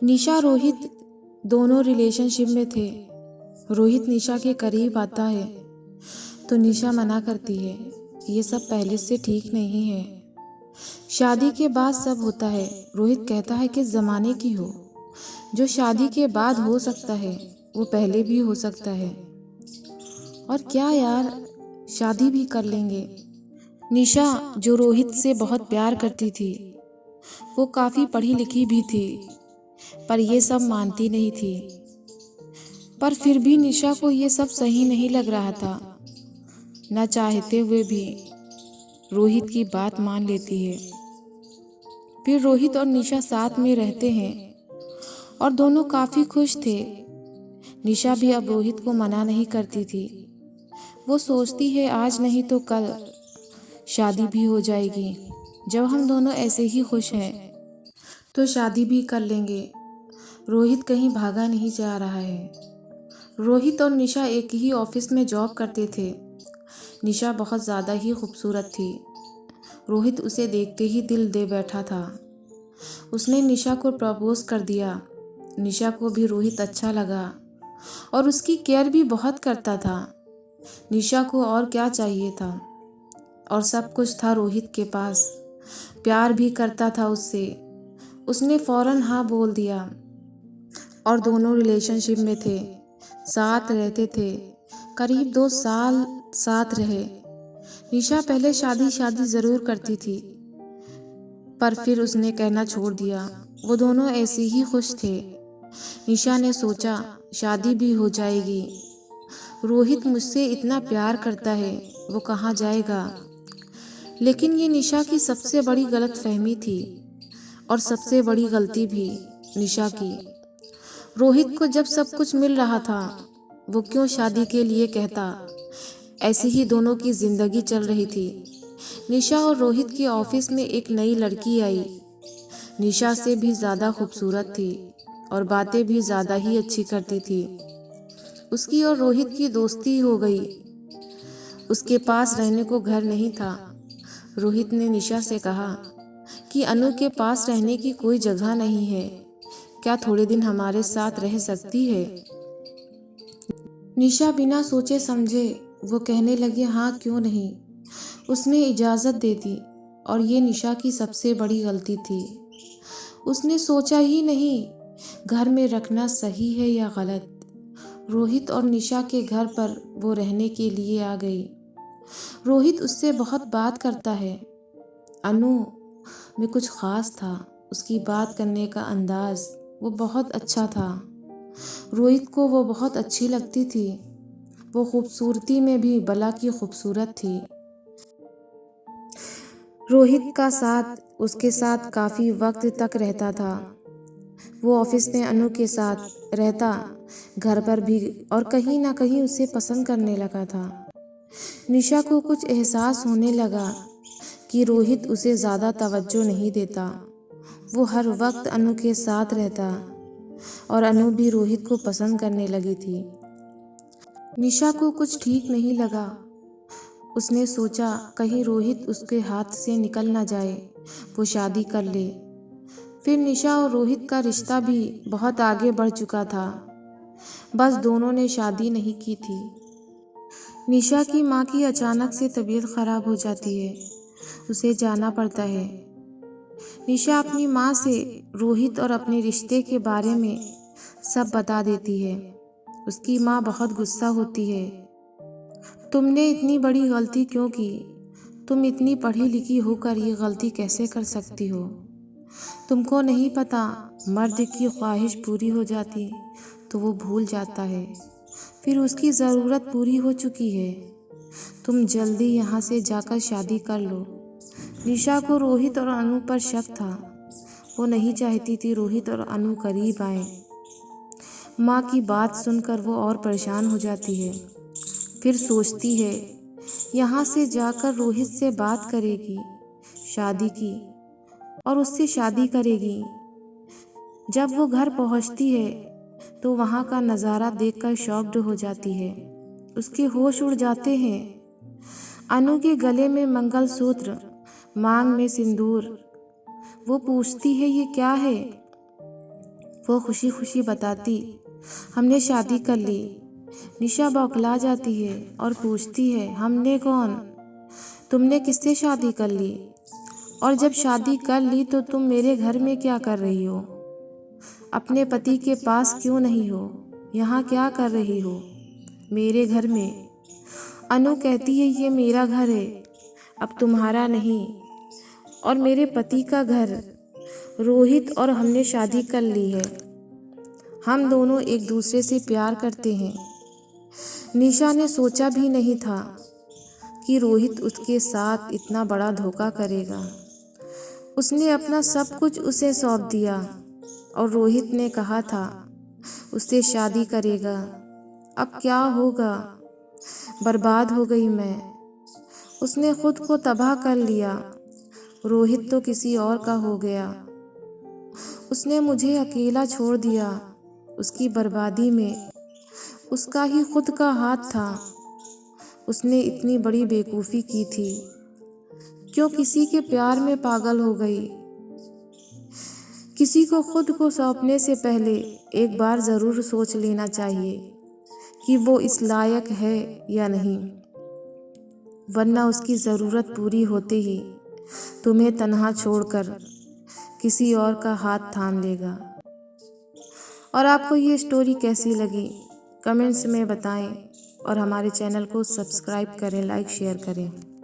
निशा रोहित दोनों रिलेशनशिप में थे। रोहित निशा के करीब आता है तो निशा मना करती है, ये सब पहले से ठीक नहीं है। शादी के बाद सब होता है। रोहित कहता है कि ज़माने की हो, जो शादी के बाद हो सकता है वो पहले भी हो सकता है। और क्या यार, शादी भी कर लेंगे। निशा जो रोहित से बहुत प्यार करती थी, वो काफ़ी पढ़ी लिखी भी थी, पर ये सब मानती नहीं थी। पर फिर भी निशा को ये सब सही नहीं लग रहा था। न चाहते हुए भी रोहित की बात मान लेती है। फिर रोहित और निशा साथ में रहते हैं और दोनों काफ़ी खुश थे। निशा भी अब रोहित को मना नहीं करती थी। वो सोचती है आज नहीं तो कल शादी भी हो जाएगी। जब हम दोनों ऐसे ही खुश हैं तो शादी भी कर लेंगे। रोहित कहीं भागा नहीं जा रहा है। रोहित और निशा एक ही ऑफिस में जॉब करते थे। निशा बहुत ज़्यादा ही खूबसूरत थी। रोहित उसे देखते ही दिल दे बैठा था। उसने निशा को प्रपोज कर दिया। निशा को भी रोहित अच्छा लगा और उसकी केयर भी बहुत करता था। निशा को और क्या चाहिए था, और सब कुछ था रोहित के पास। प्यार भी करता था उससे। उसने फौरन हाँ बोल दिया और दोनों रिलेशनशिप में थे, साथ रहते थे। करीब 2 साल साथ रहे। निशा पहले शादी ज़रूर करती थी, पर फिर उसने कहना छोड़ दिया। वो दोनों ऐसे ही खुश थे। निशा ने सोचा शादी भी हो जाएगी। रोहित मुझसे इतना प्यार करता है, वो कहाँ जाएगा। लेकिन ये निशा की सबसे बड़ी गलतफहमी थी और सबसे बड़ी गलती भी निशा की। रोहित को जब सब कुछ मिल रहा था, वो क्यों शादी के लिए कहता। ऐसी ही दोनों की जिंदगी चल रही थी। निशा और रोहित के ऑफिस में एक नई लड़की आई। निशा से भी ज़्यादा खूबसूरत थी और बातें भी ज़्यादा ही अच्छी करती थी। उसकी और रोहित की दोस्ती हो गई। उसके पास रहने को घर नहीं था। रोहित ने निशा से कहा कि अनु के पास रहने की कोई जगह नहीं है, क्या थोड़े दिन हमारे साथ रह सकती है। निशा बिना सोचे समझे वो कहने लगी हाँ क्यों नहीं। उसने इजाज़त दे दी और ये निशा की सबसे बड़ी गलती थी। उसने सोचा ही नहीं घर में रखना सही है या गलत। रोहित और निशा के घर पर वो रहने के लिए आ गई। रोहित उससे बहुत बात करता है। अनु में कुछ ख़ास था। उसकी बात करने का अंदाज़ वो बहुत अच्छा था। रोहित को वो बहुत अच्छी लगती थी। वो खूबसूरती में भी बला की खूबसूरत थी। रोहित का साथ उसके साथ काफ़ी वक्त तक रहता था। वो ऑफिस में अनु के साथ रहता, घर पर भी, और कहीं ना कहीं उसे पसंद करने लगा था। निशा को कुछ एहसास होने लगा कि रोहित उसे ज़्यादा तवज्जो नहीं देता। वो हर वक्त अनु के साथ रहता और अनु भी रोहित को पसंद करने लगी थी। निशा को कुछ ठीक नहीं लगा। उसने सोचा कहीं रोहित उसके हाथ से निकल ना जाए, वो शादी कर ले। फिर निशा और रोहित का रिश्ता भी बहुत आगे बढ़ चुका था, बस दोनों ने शादी नहीं की थी। निशा की माँ की अचानक से तबीयत खराब हो जाती है। उसे जाना पड़ता है। निशा अपनी माँ से रोहित और अपने रिश्ते के बारे में सब बता देती है। उसकी माँ बहुत गुस्सा होती है। तुमने इतनी बड़ी गलती क्यों की? तुम इतनी पढ़ी लिखी होकर ये गलती कैसे कर सकती हो? तुमको नहीं पता, मर्द की ख्वाहिश पूरी हो जाती तो वो भूल जाता है, फिर उसकी ज़रूरत पूरी हो चुकी है। तुम जल्दी यहाँ से जाकर शादी कर लो। निशा को रोहित और अनु पर शक था। वो नहीं चाहती थी रोहित और अनु करीब आए। माँ की बात सुनकर वो और परेशान हो जाती है। फिर सोचती है यहाँ से जाकर रोहित से बात करेगी शादी की और उससे शादी करेगी। जब वो घर पहुँचती है तो वहाँ का नज़ारा देखकर शॉक्ड हो जाती है। उसके होश उड़ जाते हैं। अनु के गले में मंगलसूत्र, मांग में सिंदूर। वो पूछती है ये क्या है? वो खुशी खुशी बताती, हमने शादी कर ली। निशा बौखला जाती है और पूछती है, हमने कौन? तुमने किससे शादी कर ली? और जब शादी कर ली तो तुम मेरे घर में क्या कर रही हो? अपने पति के पास क्यों नहीं हो? यहाँ क्या कर रही हो मेरे घर में? अनु कहती है, ये मेरा घर है, अब तुम्हारा नहीं, और मेरे पति का घर। रोहित और हमने शादी कर ली है। हम दोनों एक दूसरे से प्यार करते हैं। निशा ने सोचा भी नहीं था कि रोहित उसके साथ इतना बड़ा धोखा करेगा। उसने अपना सब कुछ उसे सौंप दिया और रोहित ने कहा था उससे शादी करेगा। अब क्या होगा? बर्बाद हो गई मैं। उसने खुद को तबाह कर लिया। रोहित तो किसी और का हो गया। उसने मुझे अकेला छोड़ दिया। उसकी बर्बादी में उसका ही खुद का हाथ था। उसने इतनी बड़ी बेवकूफ़ी की थी। क्यों किसी के प्यार में पागल हो गई? किसी को खुद को सौंपने से पहले एक बार ज़रूर सोच लेना चाहिए कि वो इस लायक है या नहीं, वरना उसकी ज़रूरत पूरी होते ही तुम्हें तन्हा छोड़कर किसी और का हाथ थाम लेगा। और आपको ये स्टोरी कैसी लगी कमेंट्स में बताएं और हमारे चैनल को सब्सक्राइब करें, लाइक शेयर करें।